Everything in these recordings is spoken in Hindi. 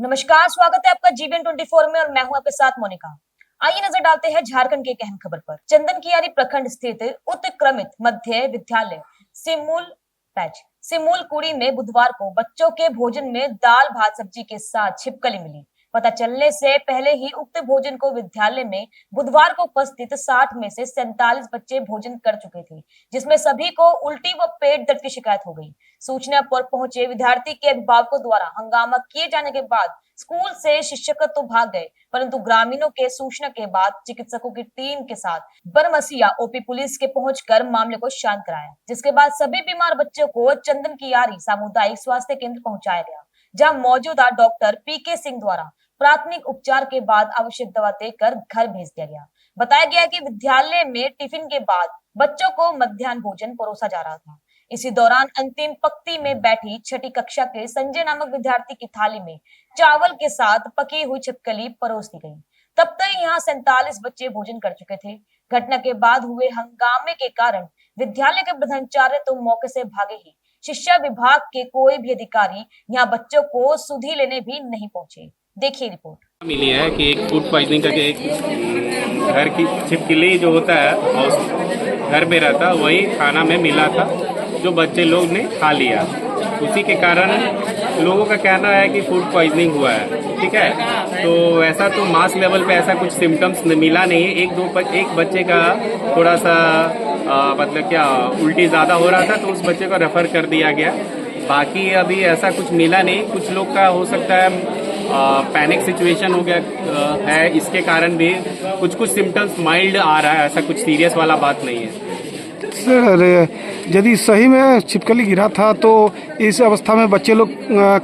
नमस्कार, स्वागत है आपका जीवन 24 में और मैं हूं आपके साथ मोनिका। आइए नजर डालते हैं झारखंड की एक अहम खबर पर। चंदनकियारी प्रखंड स्थित उत्क्रमित मध्य विद्यालय सिमूल कुड़ी में बुधवार को बच्चों के भोजन में दाल भात सब्जी के साथ छिपकली मिली। पता चलने से पहले ही उक्त भोजन को विद्यालय में बुधवार को उपस्थित 60 में से 47 बच्चे भोजन कर चुके थे, जिसमें सभी को उल्टी व पेट दर्द की शिकायत हो गई। सूचना पर पहुंचे विद्यार्थी के अभिभावकों द्वारा हंगामा किए जाने के बाद स्कूल से शिक्षक तो भाग गए, परंतु ग्रामीणों के सूचना के बाद चिकित्सकों की टीम के साथ बरमसिया ओपी पुलिस के पहुंचकर मामले को शांत कराया, जिसके बाद सभी बीमार बच्चों को चंदनकियारी सामुदायिक स्वास्थ्य केंद्र पहुंचाया गया, जहां मौजूदा डॉक्टर पीके सिंह द्वारा प्राथमिक उपचार के बाद आवश्यक दवा देकर घर भेज दिया गया। बताया गया कि विद्यालय में टिफिन के बाद बच्चों को मध्याह्न भोजन परोसा जा रहा था। इसी दौरान अंतिम पंक्ति में बैठी छठी कक्षा के संजय नामक विद्यार्थी की थाली में चावल के साथ पकी हुई छिपकली परोस दी गई। तब तक यहाँ 47 बच्चे भोजन कर चुके थे। घटना के बाद हुए हंगामे के कारण विद्यालय के प्रधानाचार्य तो मौके से भागे ही शिक्षा विभाग के कोई भी अधिकारी यहाँ बच्चों को सुधि लेने भी नहीं पहुंचे। देखिए रिपोर्ट। मिली है कि एक फूड पॉइजनिंग का एक घर की छिपकली जो होता है और घर में रहता वही खाना में मिला था, जो बच्चे लोग ने खा लिया। उसी के कारण लोगों का कहना है कि फूड पॉइजनिंग हुआ है। ठीक है, तो ऐसा तो मास लेवल पे ऐसा कुछ सिम्टम्स मिला नहीं। एक बच्चे का थोड़ा सा मतलब क्या उल्टी ज़्यादा हो रहा था, तो उस बच्चे को रेफर कर दिया गया। बाकी अभी ऐसा कुछ मिला नहीं। कुछ लोग का हो सकता है पैनिक सिचुएशन हो गया है, इसके कारण भी कुछ सिम्टम्स माइल्ड आ रहा है, ऐसा कुछ सीरियस वाला बात नहीं है। सर, यदि सही में छिपकली गिरा था तो इस अवस्था में बच्चे लोग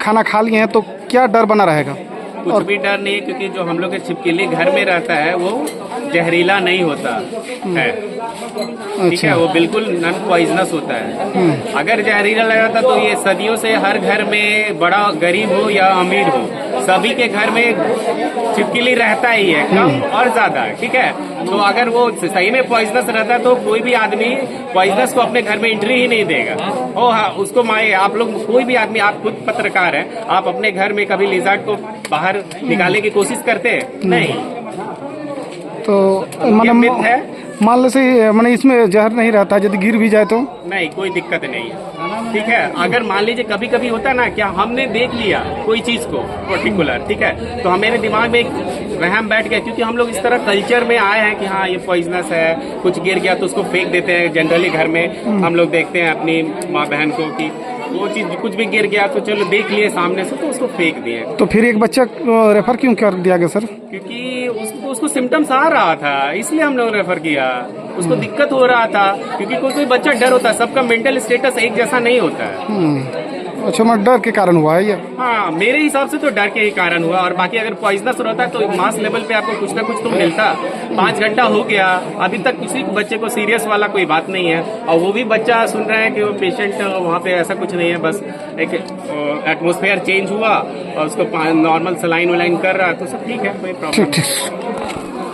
खाना खा लिए हैं तो क्या डर बना रहेगा? कुछ भी डर नहीं है, क्योंकि जो हम लोग के छिपकली घर में रहता है वो जहरीला नहीं होता है। ठीक है, वो बिल्कुल नॉन पॉइजनस होता है। अगर जहरीला लगा था तो ये सदियों से हर घर में, बड़ा गरीब हो या अमीर हो, सभी के घर में छिपकली रहता ही है, कम और ज्यादा। ठीक है, तो अगर वो सही में पॉइजनस रहता तो कोई भी आदमी पॉइजनस को अपने घर में एंट्री ही नहीं देगा। ओ हाँ, उसको आप लोग कोई भी आदमी, आप खुद पत्रकार हैं, आप अपने घर में कभी लिजर्ड को बाहर निकालने की कोशिश करते हैं? नहीं। तो मान लो से मैंने इसमें जहर नहीं रहता, यदि गिर भी जाए तो नहीं, कोई दिक्कत नहीं है। ठीक है, अगर मान लीजिए कभी कभी होता है ना, क्या हमने देख लिया कोई चीज को पर्टिकुलर, ठीक है, तो हमारे दिमाग में एक वहम बैठ गया, क्योंकि हम लोग इस तरह कल्चर में आए हैं कि हाँ ये पॉइजनस है, कुछ गिर गया तो उसको फेंक देते हैं। जनरली घर में हम लोग देखते हैं अपनी माँ बहन को कि वो चीज कुछ भी गिर गया तो चलो देख लिए सामने से, तो उसको फेंक दिए। तो फिर एक बच्चा रेफर क्यों कर दिया गया सर? क्योंकि उसको सिम्टम्स आ रहा था, इसलिए हम लोग रेफर किया। उसको दिक्कत हो रहा था, क्योंकि कोई बच्चा डर होता है, सबका मेंटल स्टेटस एक जैसा नहीं होता है। अच्छा, मैं डर के कारण हुआ है ये? हाँ, मेरे हिसाब से तो डर के ही कारण हुआ। और बाकी अगर पॉइजनस रहता है तो मास लेवल पे आपको कुछ ना कुछ तो मिलता। 5 घंटा हो गया, अभी तक किसी बच्चे को सीरियस वाला कोई बात नहीं है, और वो भी बच्चा सुन रहे हैं कि वो पेशेंट वहाँ पे ऐसा कुछ नहीं है, बस एक एटमोस्फेयर चेंज हुआ और उसको नॉर्मल सलाइन वलाइन कर रहा है, तो सब ठीक है, कोई प्रॉब्लम।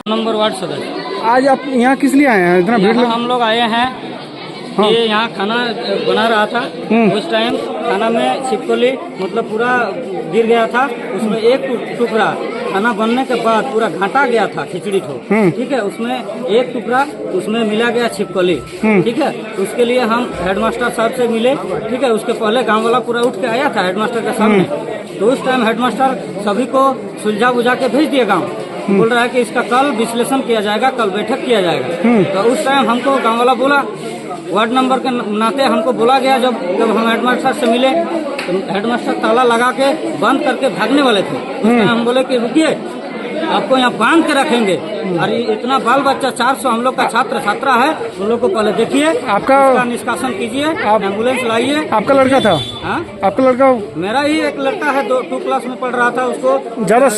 नंबर वार्ड सदस्य। आज आप यहाँ किस लिए आए हैं? इतना भीड़ हम लोग आए हैं, हाँ। ये यहाँ खाना बना रहा था, उस टाइम खाना में छिपकली मतलब पूरा गिर गया था। उसमें एक टुकड़ा खाना बनने के बाद पूरा घाटा गया था, खिचड़ी ठो, ठीक है, उसमें एक टुकड़ा उसमें मिला गया छिपकली। ठीक है, उसके लिए हम हेडमास्टर साहब से मिले। ठीक है, उसके पहले गांव वाला पूरा उठ के आया था हेडमास्टर के सामने, तो उस टाइम हेडमास्टर सभी को सुलझा बुझा के भेज दिए गाँव। बोल रहा है कि इसका कल विश्लेषण किया जाएगा, कल बैठक किया जाएगा। तो उस टाइम हमको गाँव वाला बोला, वार्ड नंबर के नाते हमको बोला गया। जब हम हेडमास्टर से मिले तो हेडमास्टर ताला लगा के बंद करके भागने वाले थे। उसमें हम बोले कि रुकिए, आपको यहाँ बांध के रखेंगे। अरे इतना बाल बच्चा 400 हम लोग का छात्र छात्रा है, उन लोग को पहले देखिए, आपका निष्कासन कीजिए, एम्बुलेंस लाइए। आपका लड़का था? हाँ, आपका लड़का? मेरा ही एक लड़का है, 2 क्लास में पढ़ रहा था। उसको ज्यादा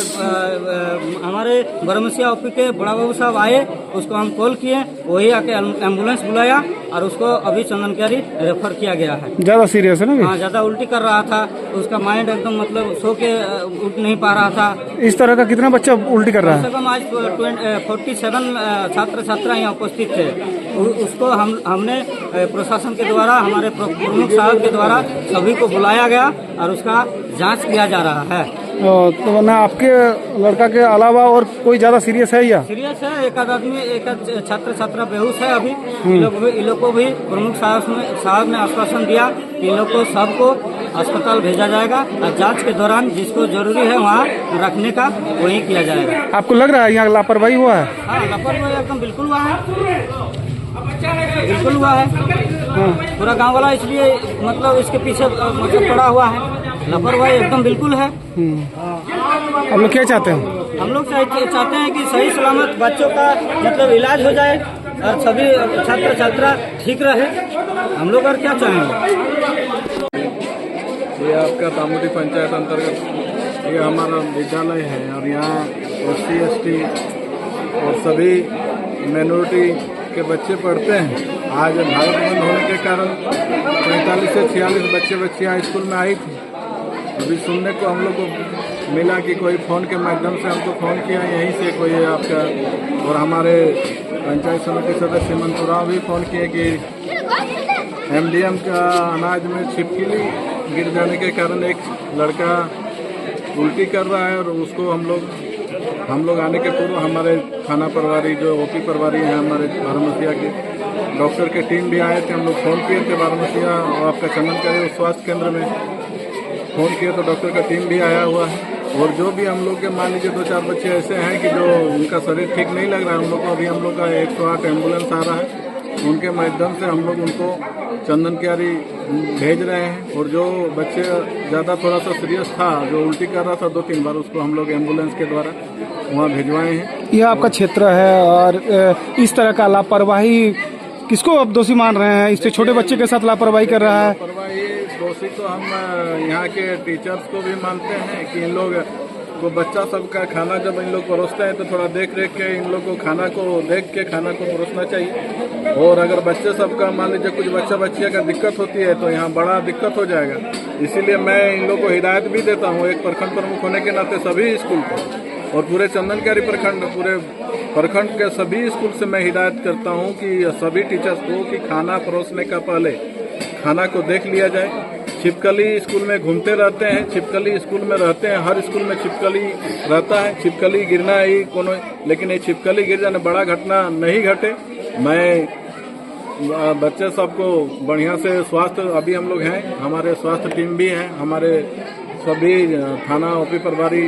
हमारे बरमसिया ओपी के बड़ा बाबू साहब आए, उसको हम कॉल किए, वही आके एम्बुलेंस बुलाया और उसको अभी चंदनकियारी रेफर किया गया है। ज्यादा सीरियस है ना? हाँ, ज्यादा उल्टी कर रहा था, उसका माइंड एकदम मतलब सो के उठ नहीं पा रहा था, इस तरह का कितना बच्चा उल्टी कर रहा कम से है? कम आज 47 छात्र छात्रा यहाँ उपस्थित थे। उसको हमने प्रशासन के द्वारा, हमारे प्रमुख साहब के द्वारा सभी को बुलाया गया और उसका जांच किया जा रहा है। तो ना आपके लड़का के अलावा और कोई ज़्यादा सीरियस है या? सीरियस है, एक आदमी, एक छात्र छात्रा बेहोश है अभी। इन लोग को भी प्रमुख साहब ने आश्वासन दिया कि इन लोग को सबको अस्पताल भेजा जाएगा और जांच के दौरान जिसको जरूरी है वहाँ रखने का वही किया जाएगा। आपको लग रहा है यहाँ लापरवाही हुआ है? हाँ, लापरवाही एकदम बिल्कुल हुआ है, बिल्कुल हुआ है। पूरा गांव वाला इसलिए मतलब इसके पीछे मतलब पड़ा हुआ है। लापरवाही एकदम बिल्कुल है। आप लोग क्या चाहते हैं? हम लोग चाहते हैं कि सही सलामत बच्चों का मतलब इलाज हो जाए और सभी छात्र छात्रा ठीक रहे। हम लोग और क्या चाहेंगे? ये आपका तामुदी पंचायत अंतर्गत ये हमारा विद्यालय है और यहाँ SC ST और सभी माइनॉरिटी के बच्चे पढ़ते हैं। आज भारत बंद होने के कारण 45 से 46 बच्चियाँ स्कूल में आई थी। अभी सुनने को हम लोग को मिला कि कोई फ़ोन के माध्यम से हमको फ़ोन किया, यहीं से कोई आपका, और हमारे पंचायत समिति सदस्य मंतूराव भी फ़ोन किए कि MDM का अनाज में छिपकली गिर जाने के कारण एक लड़का उल्टी कर रहा है और उसको हम लोग आने के पूर्व हमारे थाना प्रभारी जो OP प्रभारी हैं हमारे बारामसिया के डॉक्टर के टीम भी आए थे। हम लोग फ़ोन किए थे बारामसिया और आपका चंदनकारी स्वास्थ्य केंद्र में फ़ोन किए तो डॉक्टर का टीम भी आया हुआ है। और जो भी हम लोग के मान लीजिए 2-4 बच्चे ऐसे हैं कि जो उनका शरीर ठीक नहीं लग रहा है, हम लोग को अभी हम लोग का 108 एम्बुलेंस आ रहा है, उनके माध्यम से हम लोग उनको चंदनकारी भेज रहे हैं। और जो बच्चे ज़्यादा थोड़ा सा सीरियस था, जो उल्टी कर रहा था 2-3 बार, उसको हम लोग एम्बुलेंस के द्वारा वहाँ भिजवाए हैं। यह आपका क्षेत्र है और इस तरह का लापरवाही किसको आप दोषी मान रहे हैं? इससे छोटे बच्चे के साथ लापरवाही कर रहा है। लापरवाही दोषी तो हम यहाँ के टीचर्स को भी मानते हैं कि इन लोग को बच्चा सबका खाना जब इन लोग परोसते हैं तो थोड़ा देख रेख के इन लोग को खाना को देख के खाना को परोसना चाहिए। और अगर बच्चे सबका मान लीजिए कुछ बच्चियों का दिक्कत होती है तो यहाँ बड़ा दिक्कत हो जाएगा। इसीलिए मैं इन लोग को हिदायत भी देता हूँ, एक प्रखंड प्रमुख होने के नाते सभी स्कूल को और पूरे चंदनकारी प्रखंड, पूरे प्रखंड के सभी स्कूल से मैं हिदायत करता हूँ कि सभी टीचर्स को कि खाना परोसने का पहले खाना को देख लिया जाए। छिपकली स्कूल में घूमते रहते हैं, छिपकली स्कूल में रहते हैं, हर स्कूल में छिपकली रहता है। छिपकली गिरना ही कोनो, लेकिन ये छिपकली गिर जाने बड़ा घटना नहीं घटे। मैं बच्चे सबको बढ़िया से स्वास्थ्य, अभी हम लोग हैं, हमारे स्वास्थ्य टीम भी है, हमारे सभी थाना OP प्रभारी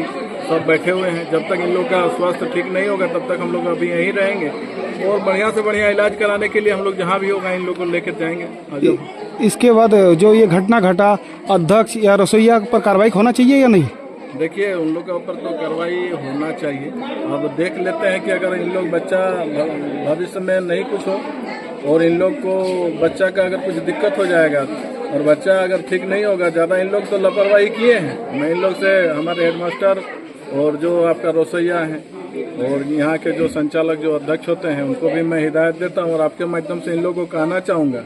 सब बैठे हुए हैं। जब तक इन लोग का स्वास्थ्य ठीक नहीं होगा तब तक हम लोग अभी यहीं रहेंगे और बढ़िया से बढ़िया इलाज कराने के लिए हम लोग जहाँ भी होगा इन लोग को लेकर जाएंगे। इसके बाद जो ये घटना घटा, अध्यक्ष या रसोईया पर कार्रवाई होना चाहिए या नहीं? देखिए, उन लोग के ऊपर तो कार्रवाई होना चाहिए। अब देख लेते हैं कि अगर इन लोग बच्चा भविष्य में नहीं कुछ हो और इन लोग को बच्चा का अगर कुछ दिक्कत हो जाएगा और बच्चा अगर ठीक नहीं होगा, ज़्यादा इन लोग तो लापरवाही किए हैं। मैं इन लोग से, हमारे हेडमास्टर और जो आपका रसोईया हैं और यहाँ के जो संचालक जो अध्यक्ष होते हैं उनको भी मैं हिदायत देता हूँ और आपके माध्यम से इन लोगों को कहना चाहूँगा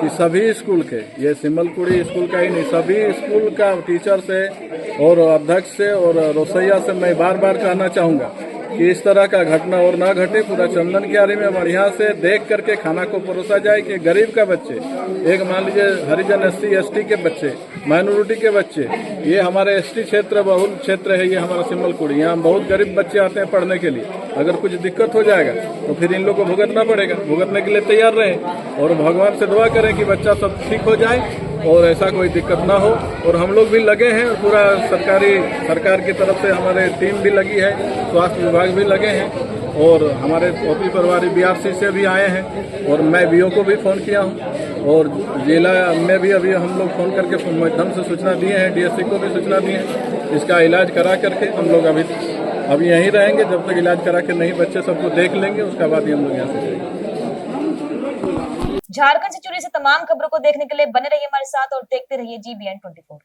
कि सभी स्कूल के, ये सिमलकुड़ी स्कूल का ही नहीं, सभी स्कूल का टीचर से और अध्यक्ष से और रसोईया से मैं बार बार कहना चाहूँगा कि इस तरह का घटना और ना घटे। पूरा चंदनकारी में बढ़िया से देख करके खाना को परोसा जाए कि गरीब का बच्चे, एक मान लीजिए हरिजन SC ST के बच्चे, माइनॉरिटी के बच्चे, ये हमारे ST क्षेत्र बहुल क्षेत्र है, ये हमारा सिमलकुड़ी, यहाँ बहुत गरीब बच्चे आते हैं पढ़ने के लिए। अगर कुछ दिक्कत हो जाएगा तो फिर इन लोग को भुगतना पड़ेगा, भुगतने के लिए तैयार रहें और भगवान से दुआ करें कि बच्चा सब ठीक हो जाए और ऐसा कोई दिक्कत ना हो। और हम लोग भी लगे हैं, पूरा सरकार की तरफ से हमारे टीम भी लगी है, स्वास्थ्य विभाग भी लगे हैं और हमारे OP प्रभारी BRC से भी आए हैं और मैं BO को भी फ़ोन किया हूं और जिला में भी अभी हम लोग फ़ोन करके माध्यम से सूचना दिए हैं, DSC को भी सूचना दी है। इसका इलाज करा करके हम लोग अभी यहीं रहेंगे जब तक इलाज करा के नहीं बच्चे सबको देख लेंगे, उसके बाद ही हम लोग यहाँ से जाएंगे। झारखंड से जुड़ी से तमाम खबरों को देखने के लिए बने रहिए हमारे साथ और देखते रहिए GBN 24।